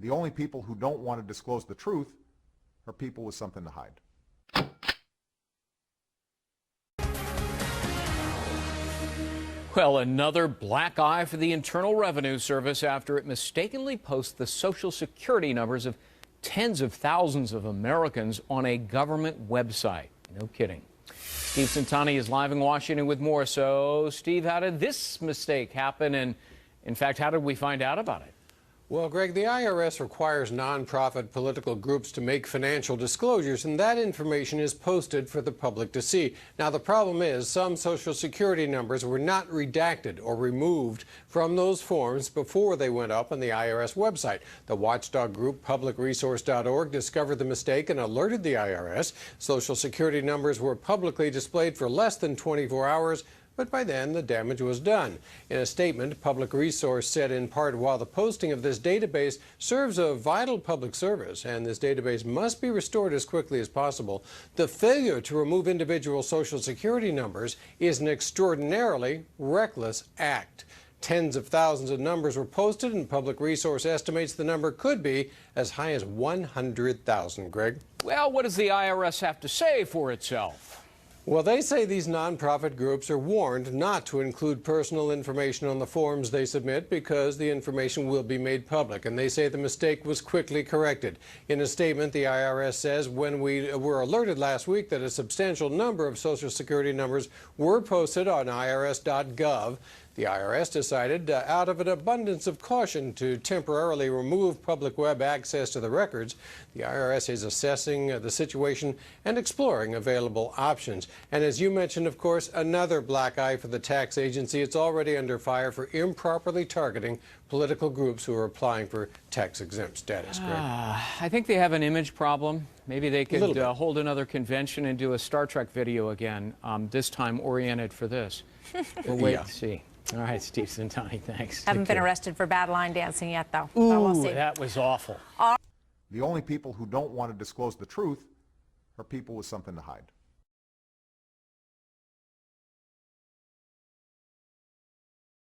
The only people who don't want to disclose the truth are people with something to hide. Well, another black eye for the Internal Revenue Service after it mistakenly posted the Social Security numbers of tens of thousands of Americans on a government website. No kidding. Steve Centani is live in Washington with more. So, Steve, how did this mistake happen? And, in fact, how did we find out about it? Well, Greg, the IRS requires nonprofit political groups to make financial disclosures, and that information is posted for the public to see. Now, the problem is some Social Security numbers were not redacted or removed from those forms before they went up on the IRS website. The watchdog group publicresource.org discovered the mistake and alerted the IRS. Social Security numbers were publicly displayed for less than 24 hours. But by then, the damage was done. In a statement, Public Resource said in part, while the posting of this database serves a vital public service and this database must be restored as quickly as possible, the failure to remove individual Social Security numbers is an extraordinarily reckless act. Tens of thousands of numbers were posted, and Public Resource estimates the number could be as high as 100,000. Greg? Well, what does the IRS have to say for itself? Well, they say these nonprofit groups are warned not to include personal information on the forms they submit because the information will be made public, and they say the mistake was quickly corrected. In a statement, the IRS says when we were alerted last week that a substantial number of Social Security numbers were posted on irs.gov, the IRS decided, out of an abundance of caution, to temporarily remove public web access to the records. The IRS is assessing the situation and exploring available options. And as you mentioned, of course, another black eye for the tax agency. It's already under fire for improperly targeting political groups who are applying for tax-exempt status. Greg? I think they have an image problem. Maybe they could hold another convention and do a Star Trek video again, this time oriented for this. We'll wait and see. All right, Steve Centani, thanks. Haven't been arrested for bad line dancing yet, though. Ooh, so we'll see. That was awful. The only people who don't want to disclose the truth are people with something to hide.